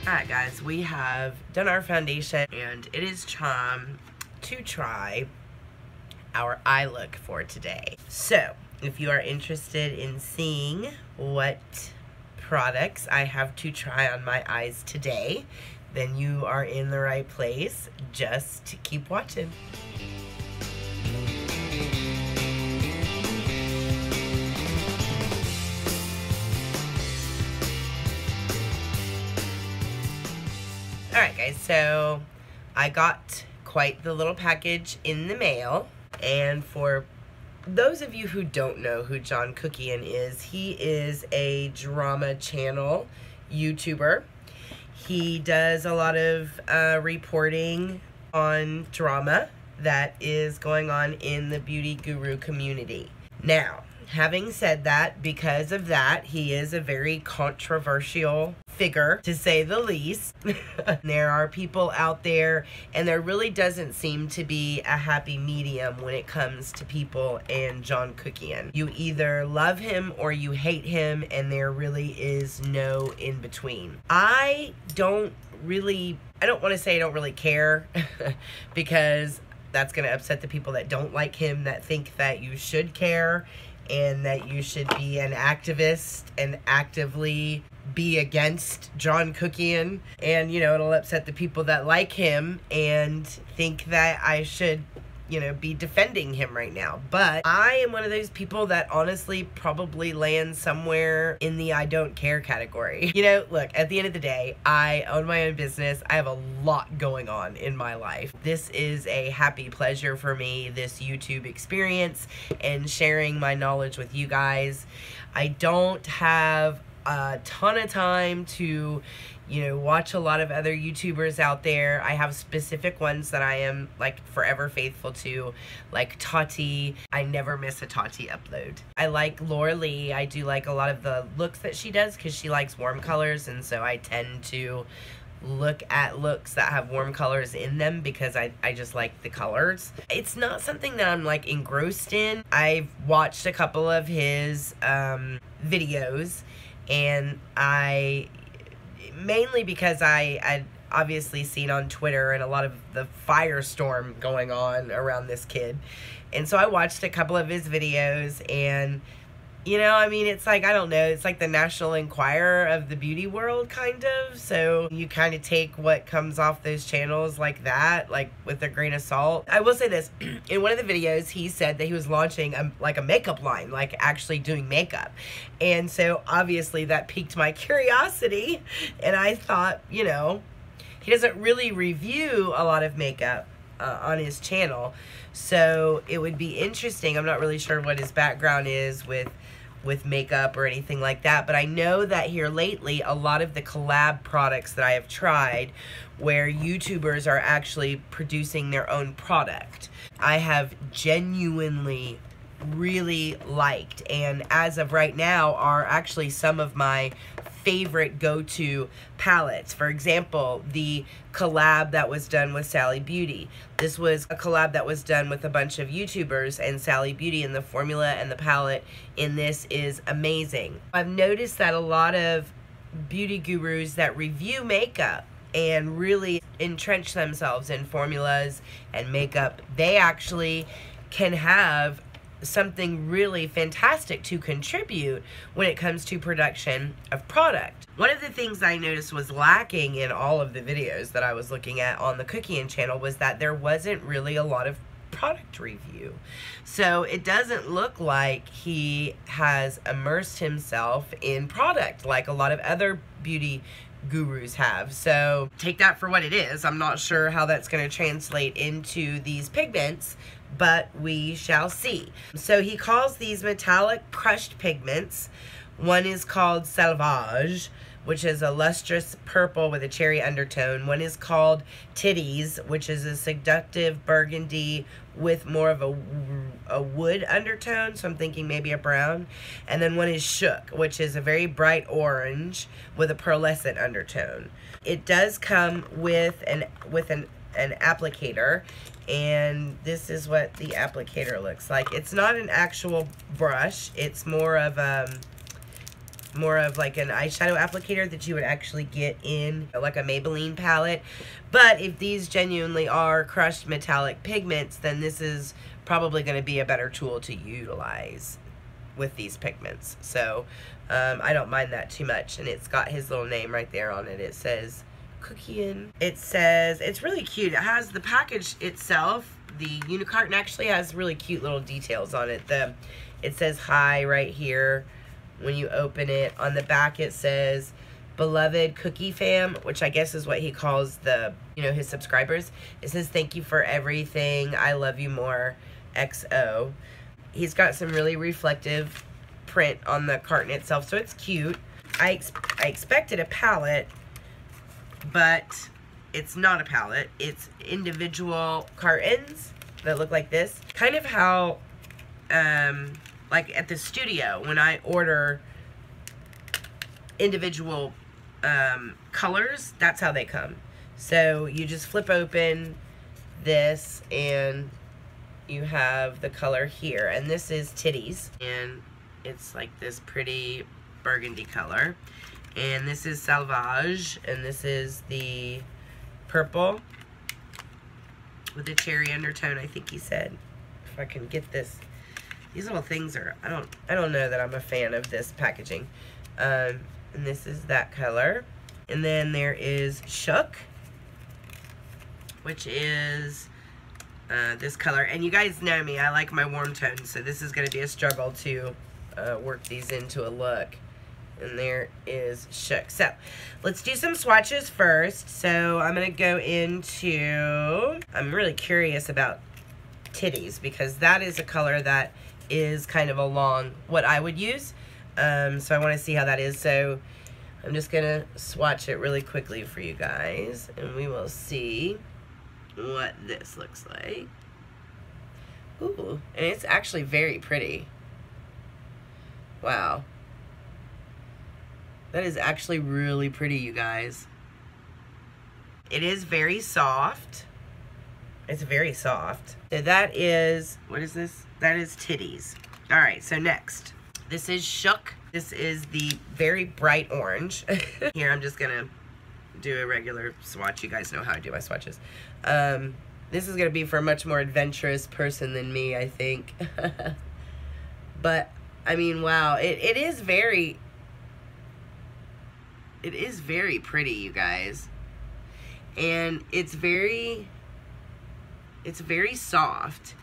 Alright guys, we have done our foundation and it is time to try our eye look for today. So, if you are interested in seeing what products I have to try on my eyes today, then you are in the right place. Just keep watching. Alright guys, so I got quite the little package in the mail, and for those of you who don't know who John Kuckian is, he is a drama channel YouTuber. He does a lot of reporting on drama that is going on in the beauty guru community. Now, having said that, because of that, he is a very controversial figure, to say the least. There are people out there, and there really doesn't seem to be a happy medium when it comes to people and John Kuckian. You either love him or you hate him, and there really is no in between. I don't want to say I don't really care, because that's going to upset the people that don't like him, that think that you should care and that you should be an activist and actively be against John Kuckian. And, you know, it'll upset the people that like him and think that I should, you know, be defending him right now. But I am one of those people that honestly probably lands somewhere in the I don't care category. You know, look, at the end of the day, I own my own business. I have a lot going on in my life. This is a happy pleasure for me, this YouTube experience and sharing my knowledge with you guys. I don't have a ton of time to, you know, watch a lot of other YouTubers out there. I have specific ones that I am, like, forever faithful to, like Tati. I never miss a Tati upload. I like Laura Lee. I do like a lot of the looks that she does because she likes warm colors, and so I tend to look at looks that have warm colors in them because I just like the colors. It's not something that I'm, like, engrossed in. I've watched a couple of his videos, and mainly because I'd obviously seen on Twitter and a lot of the firestorm going on around this kid. And so I watched a couple of his videos, and, you know, I mean, it's like, I don't know, it's like the National Enquirer of the beauty world, kind of. So you kind of take what comes off those channels like that, like, with a grain of salt. I will say this, in one of the videos, he said that he was launching a makeup line, like actually doing makeup. And so obviously that piqued my curiosity, and I thought, you know, he doesn't really review a lot of makeup on his channel, so it would be interesting. I'm not really sure what his background is with makeup or anything like that, but I know that here lately, a lot of the collab products that I have tried where YouTubers are actually producing their own product, I have genuinely really liked, and as of right now are actually some of my favorite go-to palettes. For example, the collab that was done with Sally Beauty. This was a collab that was done with a bunch of YouTubers and Sally Beauty, and the formula and the palette in this is amazing. I've noticed that a lot of beauty gurus that review makeup and really entrench themselves in formulas and makeup, they actually can have something really fantastic to contribute when it comes to production of product. One of the things I noticed was lacking in all of the videos that I was looking at on the Kuckian channel was that there wasn't really a lot of product review. So it doesn't look like he has immersed himself in product like a lot of other beauty gurus have. So take that for what it is. I'm not sure how that's going to translate into these pigments, but we shall see. So he calls these metallic crushed pigments. One is called Sauvage, which is a lustrous purple with a cherry undertone. One is called Titties, which is a seductive burgundy with more of a wood undertone, so I'm thinking maybe a brown. And then one is Shook, which is a very bright orange with a pearlescent undertone. It does come with an applicator, and this is what the applicator looks like. It's not an actual brush, it's more of more of like an eyeshadow applicator that you would actually get in like a Maybelline palette. But if these genuinely are crushed metallic pigments, then this is probably going to be a better tool to utilize with these pigments. So I don't mind that too much. And it's got his little name right there on it. It says Kuckian. It says, it's really cute. It has the package itself. The unicarton actually has really cute little details on it. It says hi right here when you open it. On the back it says, beloved Cookie Fam, which I guess is what he calls the, you know, his subscribers. It says, thank you for everything. I love you more. XO. He's got some really reflective print on the carton itself, so it's cute. I expected a palette, but it's not a palette. It's individual cartons that look like this. Kind of how, like at the studio, when I order individual colors, that's how they come. So you just flip open this and you have the color here, and this is Titties, and it's like this pretty burgundy color, and this is Salvage, and this is the purple with the cherry undertone, I think he said. If I can get this, these little things are, I don't know that I'm a fan of this packaging. And this is that color, and then there is Shook, which is this color. And you guys know me, I like my warm tones, so this is going to be a struggle to work these into a look. And there is Shook. So let's do some swatches first. So I'm going to go into, I'm really curious about Titties, because that is a color that is kind of along what I would use. So I want to see how that is. So I'm just going to swatch it really quickly for you guys, and we will see what this looks like. Ooh, and it's actually very pretty. Wow. That is actually really pretty, you guys. It is very soft. It's very soft. So that is, what is this? That is Titties. All right, so next. This is Shook. This is the very bright orange. Here, I'm just gonna do a regular swatch. You guys know how I do my swatches. This is gonna be for a much more adventurous person than me, I think. But, I mean, wow. It is very pretty, you guys. And it's very soft.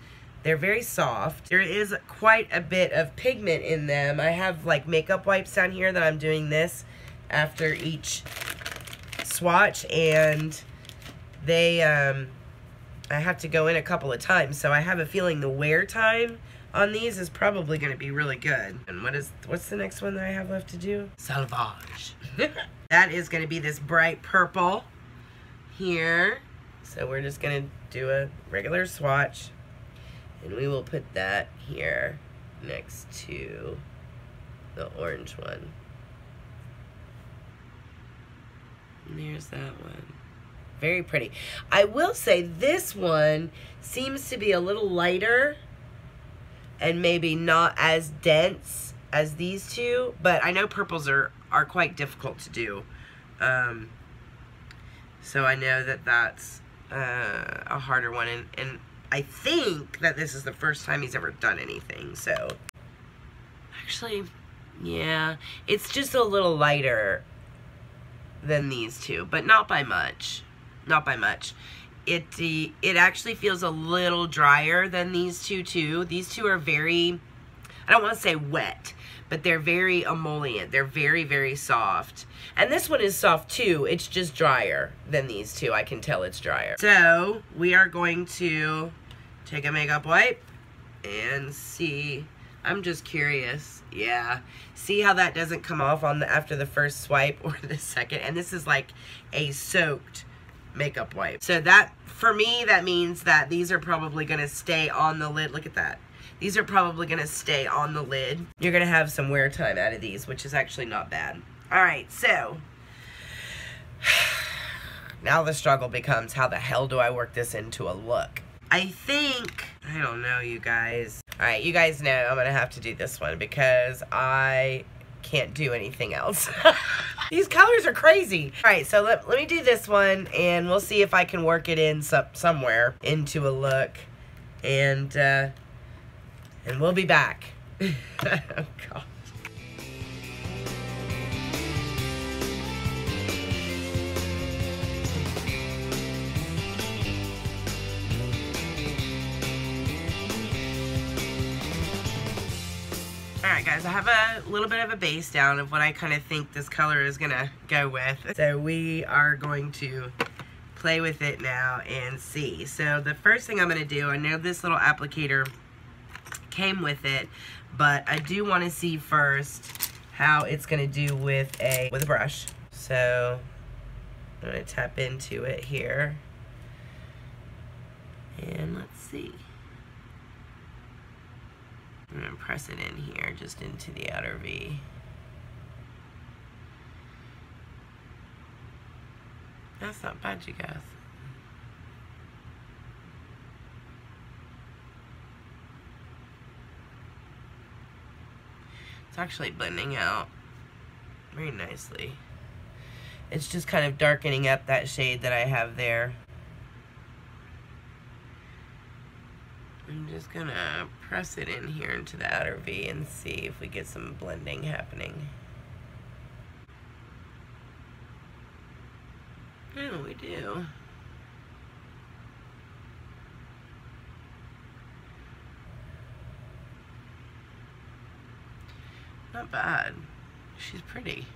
They're very soft. There is quite a bit of pigment in them. I have like makeup wipes down here that I'm doing this after each swatch, and they I have to go in a couple of times, so I have a feeling the wear time on these is probably going to be really good. And what's the next one that I have left to do? Salvage. That is going to be this bright purple here. So we're just going to do a regular swatch, and we will put that here next to the orange one. And there's that one. Very pretty. I will say this one seems to be a little lighter and maybe not as dense as these two, but I know purples are quite difficult to do. So I know that that's a harder one, and I think that this is the first time he's ever done anything, so actually, yeah, it's just a little lighter than these two, but not by much. Not by much. It actually feels a little drier than these two too. These two are very, I don't want to say wet, but they're very emollient. They're very, very soft. And this one is soft too. It's just drier than these two. I can tell it's drier. So we are going to take a makeup wipe and see. I'm just curious. Yeah. See how that doesn't come off on after the first swipe or the second. And this is like a soaked makeup wipe. So that, for me, that means that these are probably going to stay on the lid. Look at that. These are probably going to stay on the lid. You're going to have some wear time out of these, which is actually not bad. Alright, so now the struggle becomes, how the hell do I work this into a look? I don't know, you guys. Alright, you guys know I'm going to have to do this one because I can't do anything else. These colors are crazy. All right, so let me do this one, and we'll see if I can work it in somewhere into a look, and we'll be back. Oh, God. Alright guys, I have a little bit of a base down of what I kind of think this color is going to go with. So we are going to play with it now and see. So the first thing I'm going to do, I know this little applicator came with it, but I do want to see first how it's going to do with a brush. So I'm going to tap into it here. And let's see. I'm going to press it in here, just into the outer V. That's not bad, you guys. It's actually blending out very nicely. It's just kind of darkening up that shade that I have there. I'm just gonna press it in here into the outer V and see if we get some blending happening. Oh, we do. Not bad. She's pretty.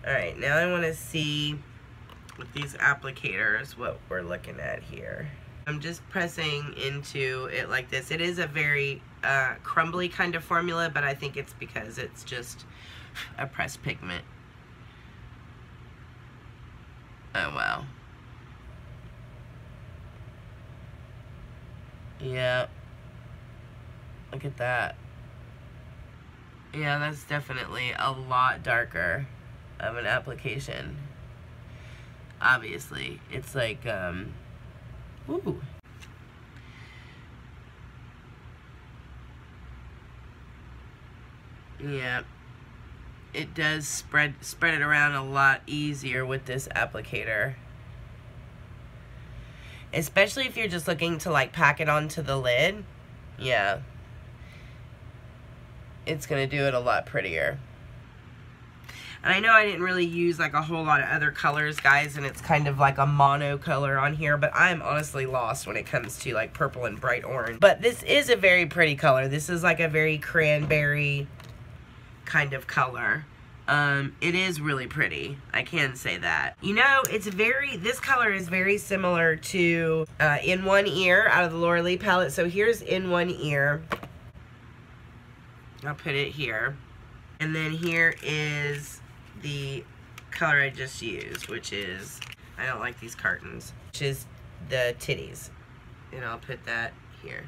Alright, now I want to see with these applicators what we're looking at here. I'm just pressing into it like this. It is a very crumbly kind of formula, but I think it's because it's just a pressed pigment. Oh wow. Yeah. Look at that. Yeah, that's definitely a lot darker of an application. Obviously, it's like, ooh. Yeah, it does spread it around a lot easier with this applicator. Especially if you're just looking to like pack it onto the lid. Yeah. It's gonna do it a lot prettier. And I know I didn't really use like a whole lot of other colors, guys, and it's kind of like a mono color on here, but I'm honestly lost when it comes to like purple and bright orange. But this is a very pretty color. This is like a very cranberry kind of color. It is really pretty. I can say that. You know, this color is very similar to In One Ear out of the Laura Lee palette. So here's In One Ear. I'll put it here. And then here is the color I just used, which is, I don't like these cartons, which is the Titties. And I'll put that here.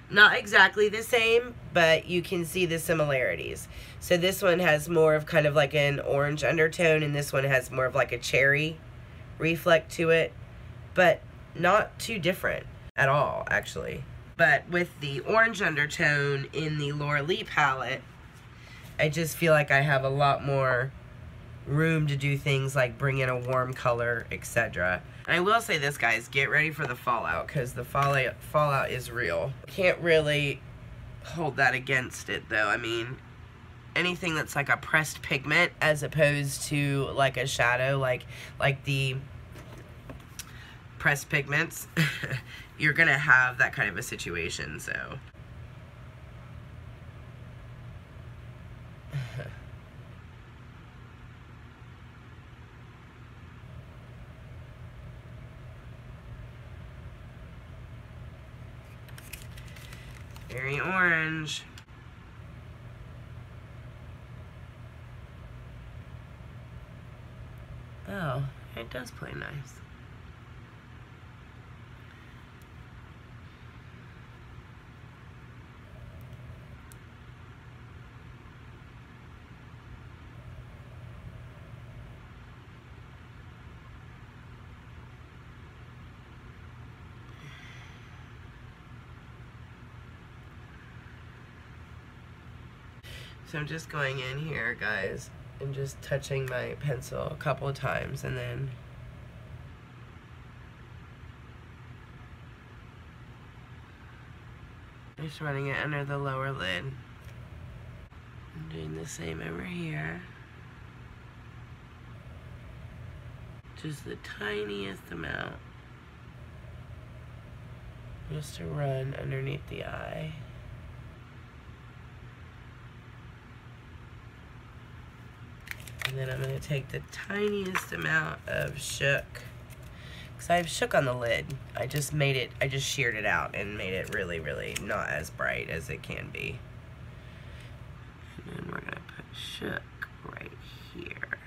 Not exactly the same, but you can see the similarities. So this one has more of kind of like an orange undertone, and this one has more of like a cherry reflect to it, but not too different at all, actually. But with the orange undertone in the Laura Lee palette, I just feel like I have a lot more room to do things like bring in a warm color, etc. And I will say this, guys, get ready for the fallout, because the fallout is real. Can't really hold that against it, though. I mean, anything that's like a pressed pigment as opposed to like a shadow, like the pressed pigments, you're gonna have that kind of a situation, so. Very orange. Oh, it does play nice. So I'm just going in here, guys, and just touching my pencil a couple of times, and then just running it under the lower lid. I'm doing the same over here. Just the tiniest amount. Just to run underneath the eye. And then I'm going to take the tiniest amount of shook. Because I have shook on the lid. I just sheared it out and made it really, really not as bright as it can be. And then we're going to put shook right here.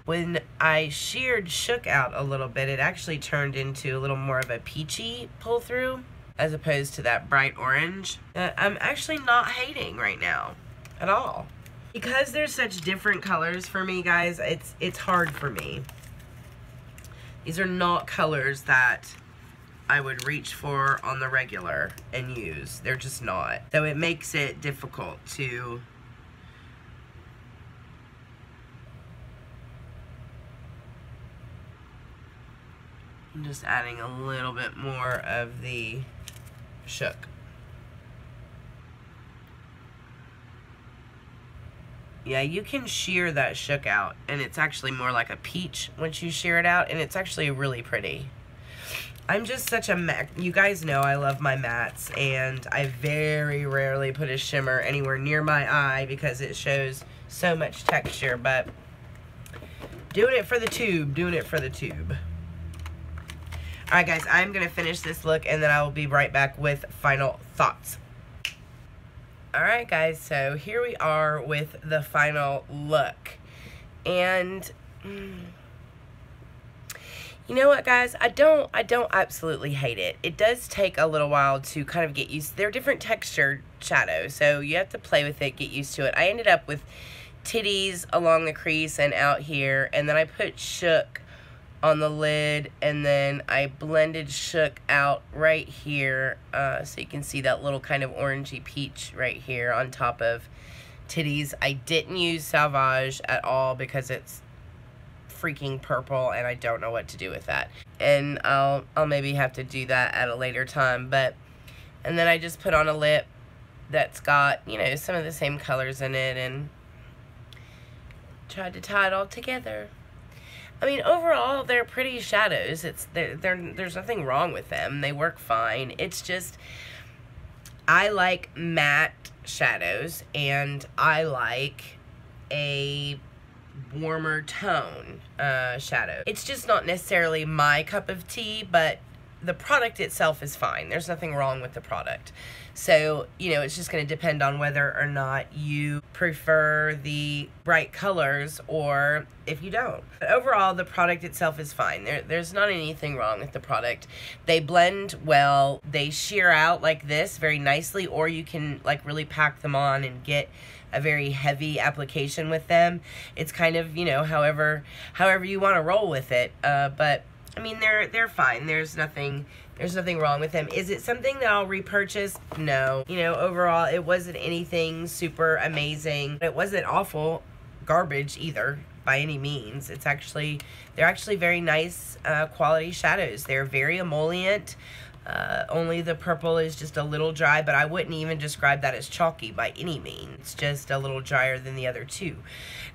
When I sheared shook out a little bit, it actually turned into a little more of a peachy pull through as opposed to that bright orange. I'm actually not hating right now at all. Because there's such different colors for me, guys, it's hard for me. These are not colors that I would reach for on the regular and use. They're just not. So it makes it difficult to I'm just adding a little bit more of the shook. Yeah, you can shear that shook out, and it's actually more like a peach once you shear it out, and it's actually really pretty. I'm just such a matte. You guys know I love my mattes, and I very rarely put a shimmer anywhere near my eye because it shows so much texture, but doing it for the tube, doing it for the tube. Alright guys, I'm going to finish this look and then I will be right back with final thoughts. Alright guys, so here we are with the final look. And you know what guys, I don't absolutely hate it. It does take a little while to kind of get used. They're different textured shadows, so you have to play with it, get used to it. I ended up with titties along the crease and out here, and then I put shook on the lid, and then I blended shook out right here, so you can see that little kind of orangey peach right here on top of titties. I didn't use Salvage at all because it's freaking purple and I don't know what to do with that, and I'll maybe have to do that at a later time. But and then I just put on a lip that's got, you know, some of the same colors in it and tried to tie it all together. I mean, overall, they're pretty shadows. There's nothing wrong with them. They work fine. It's just, I like matte shadows, and I like a warmer tone shadow. It's just not necessarily my cup of tea, but the product itself is fine. There's nothing wrong with the product. So, you know, it's just going to depend on whether or not you prefer the bright colors or if you don't. But overall, the product itself is fine. There's not anything wrong with the product. They blend well. They shear out like this very nicely, or you can like really pack them on and get a very heavy application with them. It's kind of, you know, however you want to roll with it. But I mean, they're fine. There's nothing wrong with them. Is it something that I'll repurchase? No. You know, overall, it wasn't anything super amazing. It wasn't awful garbage either, by any means. They're actually very nice quality shadows. They're very emollient. Only the purple is just a little dry, but I wouldn't even describe that as chalky by any means. It's just a little drier than the other two.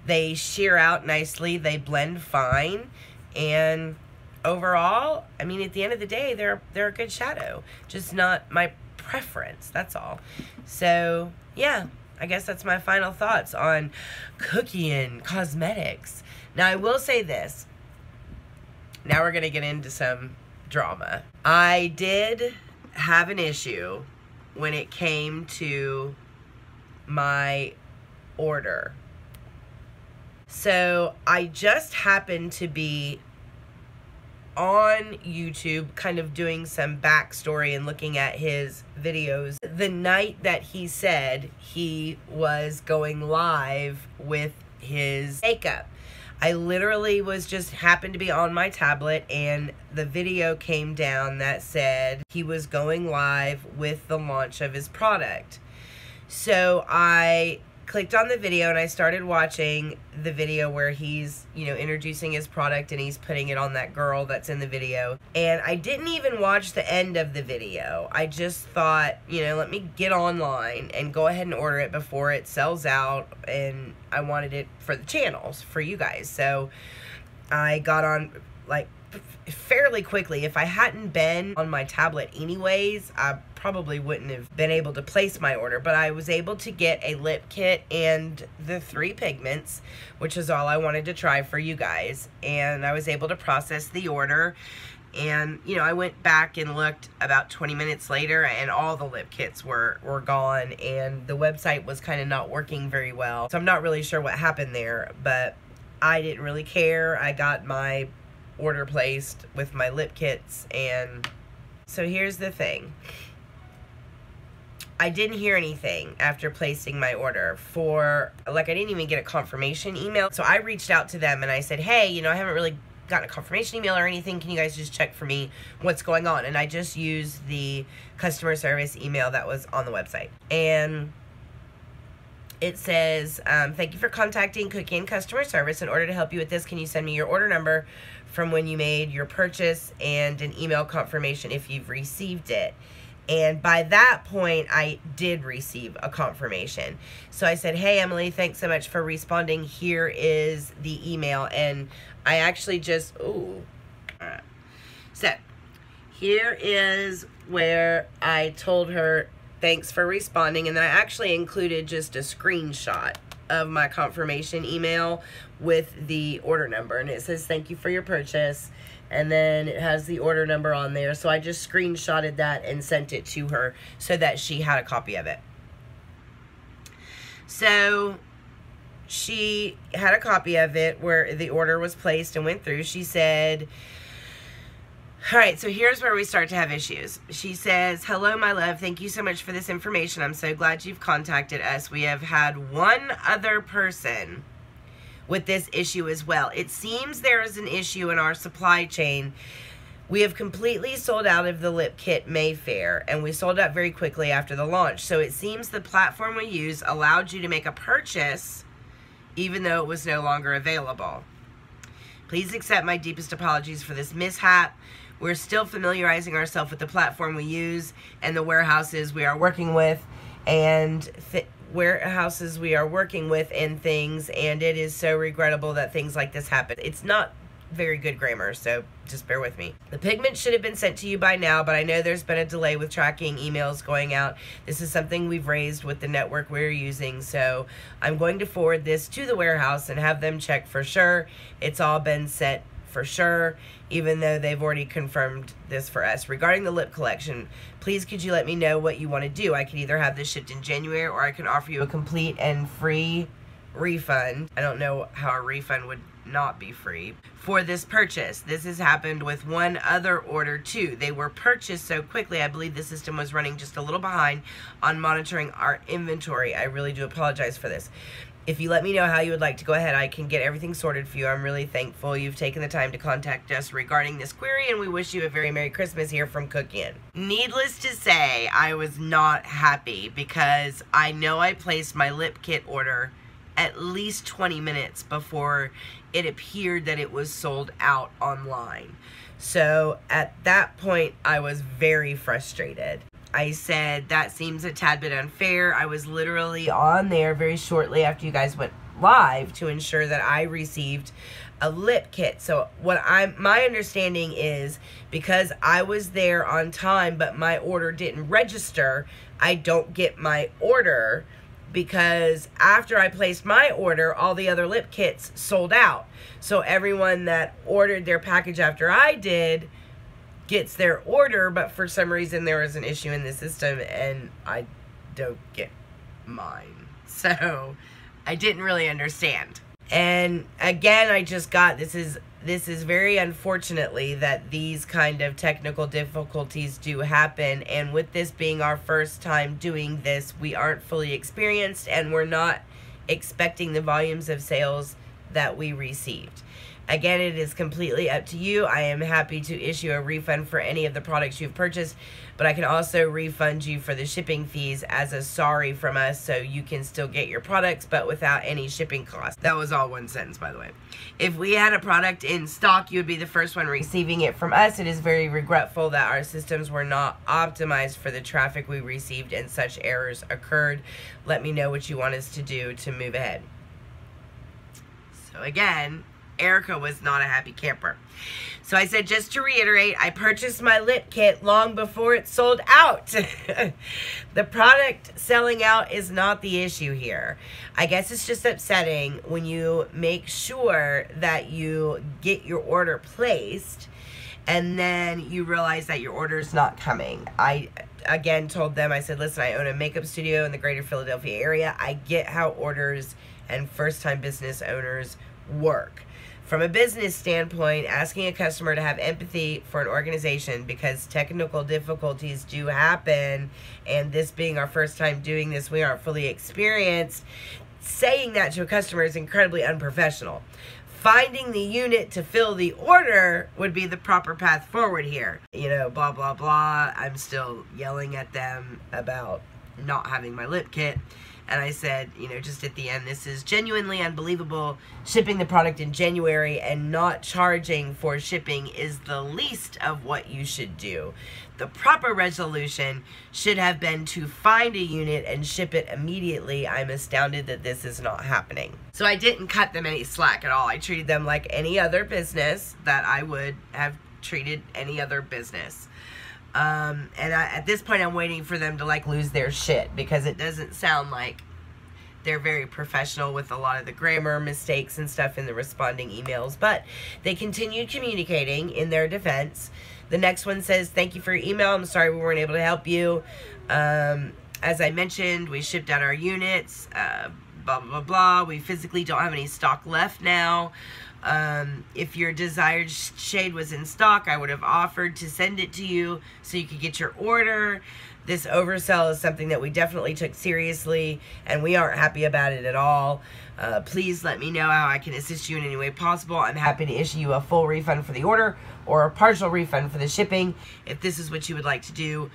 They shear out nicely. They blend fine. And overall, I mean, at the end of the day, they're a good shadow. Just not my preference, that's all. So, yeah, I guess that's my final thoughts on Kuckian Cosmetics. Now, I will say this. Now we're going to get into some drama. I did have an issue when it came to my order. So, I just happened to be on YouTube kind of doing some backstory and looking at his videos the night that he said he was going live with his makeup. I literally happened to be on my tablet, and the video came down that said he was going live with the launch of his product. So I clicked on the video and I started watching the video where he's, you know, introducing his product and he's putting it on that girl that's in the video. And I didn't even watch the end of the video. I just thought, you know, let me get online and go ahead and order it before it sells out, and I wanted it for the channels, for you guys. So I got on like fairly quickly. If I hadn't been on my tablet anyways, I probably wouldn't have been able to place my order, but I was able to get a lip kit and the 3 pigments, which is all I wanted to try for you guys. And I was able to process the order, and you know, I went back and looked about 20 minutes later and all the lip kits were gone, and the website was kind of not working very well. So I'm not really sure what happened there, but I didn't really care. I got my order placed with my lip kits. And so here's the thing. I didn't hear anything after placing my order for, like, I didn't even get a confirmation email. So I reached out to them and I said, hey, you know, I haven't really gotten a confirmation email or anything. Can you guys just check for me what's going on? And I just used the customer service email that was on the website. And it says, thank you for contacting Kuckian customer service. In order to help you with this, can you send me your order number from when you made your purchase and an email confirmation if you've received it? And by that point, I did receive a confirmation. So I said, hey, Emily, thanks so much for responding. Here is the email. And I actually just, so here is where I told her, thanks for responding. And then I actually included just a screenshot of my confirmation email with the order number. And it says, thank you for your purchase. And then it has the order number on there. So I just screenshotted that and sent it to her so that she had a copy of it. So she had a copy of it where the order was placed and went through. She said, all right, so here's where we start to have issues. She says, hello, my love. Thank you so much for this information. I'm so glad you've contacted us. We have had one other person with this issue as well. It seems there is an issue in our supply chain. We have completely sold out of the lip kit Mayfair, and we sold out very quickly after the launch. So it seems the platform we use allowed you to make a purchase even though it was no longer available. Please accept my deepest apologies for this mishap. We're still familiarizing ourselves with the platform we use and the warehouses we are working with and things, and it is so regrettable that things like this happen. It's not very good grammar, so just bear with me. The pigment should have been sent to you by now, but I know there's been a delay with tracking emails going out. This is something we've raised with the network we're using, so I'm going to forward this to the warehouse and have them check for sure it's all been sent for sure, even though they've already confirmed this for us. Regarding the lip collection, please could you let me know what you want to do? I can either have this shipped in January or I can offer you a complete and free refund. I don't know how a refund would not be free for this purchase. This has happened with one other order too. They were purchased so quickly. I believe the system was running just a little behind on monitoring our inventory. I really do apologize for this. If you let me know how you would like to go ahead, I can get everything sorted for you. I'm really thankful you've taken the time to contact us regarding this query, and we wish you a very Merry Christmas here from Kuckian. Needless to say, I was not happy because I know I placed my lip kit order at least 20 minutes before it appeared that it was sold out online. So at that point, I was very frustrated. I said, that seems a tad bit unfair. I was literally on there very shortly after you guys went live to ensure that I received a lip kit. So my understanding is because I was there on time, but my order didn't register, I don't get my order because after I placed my order, all the other lip kits sold out. So everyone that ordered their package after I did gets their order, but for some reason there was an issue in the system and I don't get mine. So I didn't really understand. And again, I just got, this is very unfortunately that these kind of technical difficulties do happen, and with this being our first time doing this, we aren't fully experienced and we're not expecting the volumes of sales that we received. Again, it is completely up to you. I am happy to issue a refund for any of the products you've purchased, but I can also refund you for the shipping fees as a sorry from us, so you can still get your products, but without any shipping costs. That was all one sentence, by the way. If we had a product in stock, you would be the first one receiving it from us. It is very regretful that our systems were not optimized for the traffic we received and such errors occurred. Let me know what you want us to do to move ahead. So again, Erica was not a happy camper. So I said, just to reiterate, I purchased my lip kit long before it sold out. The product selling out is not the issue here. I guess it's just upsetting when you make sure that you get your order placed and then you realize that your order is not coming. I again told them, I said, listen, I own a makeup studio in the greater Philadelphia area. I get how orders and first-time business owners work. From a business standpoint, asking a customer to have empathy for an organization, because technical difficulties do happen, and this being our first time doing this, we aren't fully experienced. Saying that to a customer is incredibly unprofessional. Finding the unit to fill the order would be the proper path forward here. You know, blah, blah, blah. I'm still yelling at them about not having my lip kit. And I said, you know, just at the end, this is genuinely unbelievable. Shipping the product in January and not charging for shipping is the least of what you should do. The proper resolution should have been to find a unit and ship it immediately. I'm astounded that this is not happening. So I didn't cut them any slack at all. I treated them like any other business that I would have treated any other business. At this point, I'm waiting for them to like lose their shit, because it doesn't sound like they're very professional with a lot of the grammar mistakes and stuff in the responding emails, but they continued communicating in their defense. The next one says, thank you for your email. I'm sorry we weren't able to help you. As I mentioned, we shipped out our units, blah, blah, blah. We physically don't have any stock left now. If your desired shade was in stock, I would have offered to send it to you so you could get your order. This oversell is something that we definitely took seriously, and we aren't happy about it at all. Please let me know how I can assist you in any way possible. I'm happy to issue you a full refund for the order or a partial refund for the shipping if this is what you would like to do.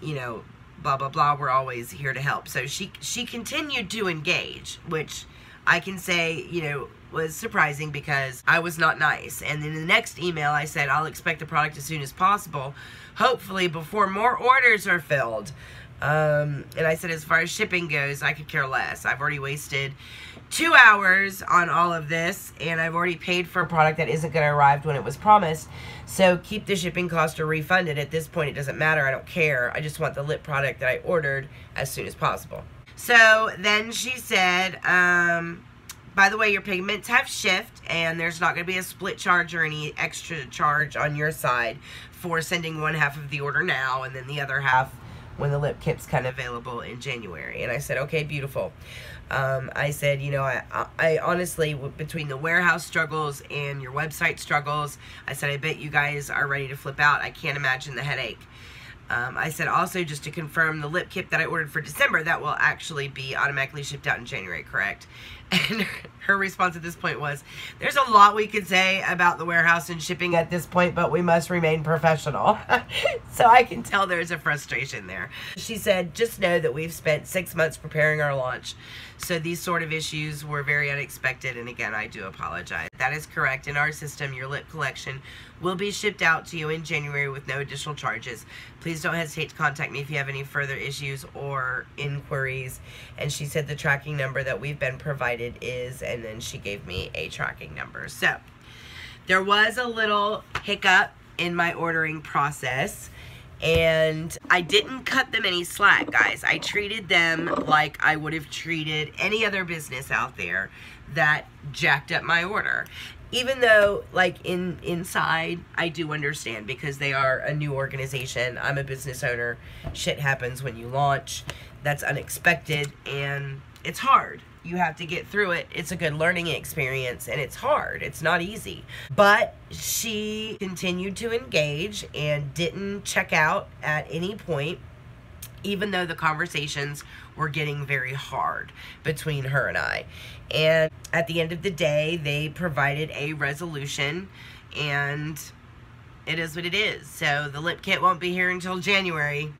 You know, blah, blah, blah. We're always here to help. So she continued to engage, which I can say, you know, was surprising because I was not nice. And then in the next email, I said, I'll expect the product as soon as possible, hopefully before more orders are filled. And I said, as far as shipping goes, I could care less. I've already wasted 2 hours on all of this, and I've already paid for a product that isn't going to arrive when it was promised. So keep the shipping cost or refund it. At this point, it doesn't matter. I don't care. I just want the lip product that I ordered as soon as possible. So then she said, by the way, your pigments have shipped, and there's not going to be a split charge or any extra charge on your side for sending one half of the order now and then the other half when the lip kit's kind of available in January. And I said, okay, beautiful. I said, you know, I honestly, between the warehouse struggles and your website struggles, I said, I bet you guys are ready to flip out. I can't imagine the headache. I said also, just to confirm, the lip kit that I ordered for December, that will actually be automatically shipped out in January, correct? And her response at this point was, there's a lot we could say about the warehouse and shipping at this point, but we must remain professional. So I can tell there's a frustration there. She said, just know that we've spent 6 months preparing our launch. So these sort of issues were very unexpected, and again, I do apologize. That is correct. In our system, your lip collection will be shipped out to you in January with no additional charges. Please don't hesitate to contact me if you have any further issues or inquiries. And she said the tracking number that we've been provided is, and then she gave me a tracking number. So there was a little hiccup in my ordering process, and I didn't cut them any slack, guys. I treated them like I would have treated any other business out there that jacked up my order. Even though, like, inside, I do understand, because they are a new organization. I'm a business owner. Shit happens when you launch. That's unexpected, and it's hard. You have to get through it. It's a good learning experience, and it's hard. It's not easy. But she continued to engage and didn't check out at any point. even though the conversations were getting very hard between her and I. And at the end of the day, they provided a resolution, and it is what it is. So the lip kit won't be here until January.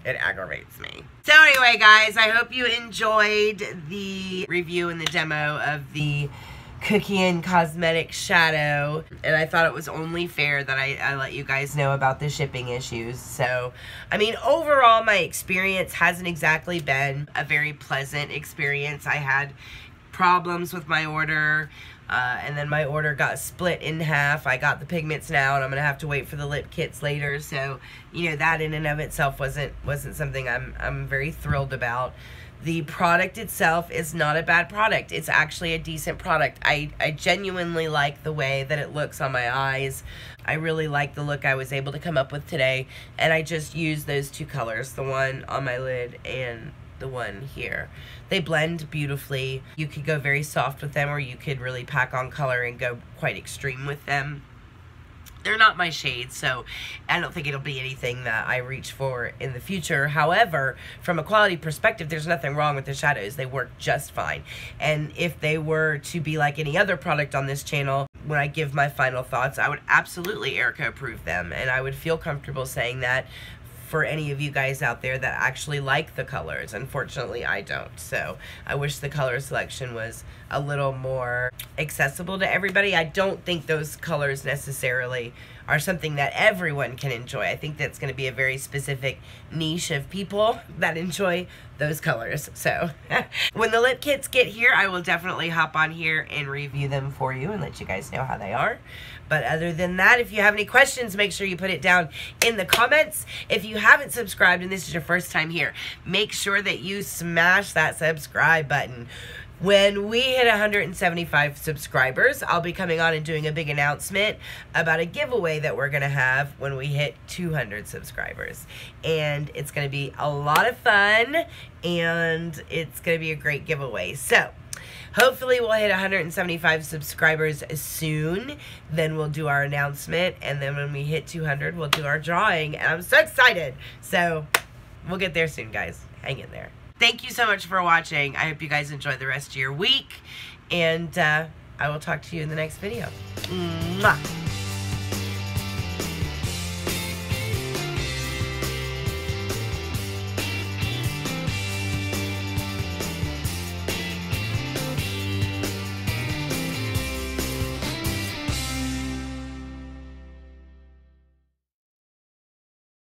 It aggravates me. So anyway, guys, I hope you enjoyed the review and the demo of the Kuckian Cosmetic Shadow, and I thought it was only fair that I let you guys know about the shipping issues. So, I mean, overall, my experience hasn't exactly been a very pleasant experience. I had problems with my order, and then my order got split in half. I got the pigments now, and I'm gonna have to wait for the lip kits later. So, you know, that in and of itself wasn't something I'm very thrilled about. The product itself is not a bad product. It's actually a decent product. I genuinely like the way that it looks on my eyes. I really like the look I was able to come up with today. And I just used those two colors, the one on my lid and the one here. They blend beautifully. You could go very soft with them, or you could really pack on color and go quite extreme with them. They're not my shade, so I don't think it'll be anything that I reach for in the future. However, from a quality perspective, there's nothing wrong with the shadows. They work just fine. And if they were to be like any other product on this channel, when I give my final thoughts, I would absolutely Erica approve them. And I would feel comfortable saying that for any of you guys out there that actually like the colors. Unfortunately, I don't. So I wish the color selection was a little more accessible to everybody. I don't think those colors necessarily are something that everyone can enjoy. I think that's going to be a very specific niche of people that enjoy those colors. So when the lip kits get here, I will definitely hop on here and review them for you and let you guys know how they are. But other than that, if you have any questions, make sure you put it down in the comments. If you haven't subscribed and this is your first time here, make sure that you smash that subscribe button. When we hit 175 subscribers, I'll be coming on and doing a big announcement about a giveaway that we're going to have when we hit 200 subscribers. And it's going to be a lot of fun, and it's going to be a great giveaway. So, hopefully we'll hit 175 subscribers soon. Then we'll do our announcement, and then when we hit 200, we'll do our drawing. And I'm so excited. So, we'll get there soon, guys. Hang in there. Thank you so much for watching. I hope you guys enjoy the rest of your week. And I will talk to you in the next video. Mwah.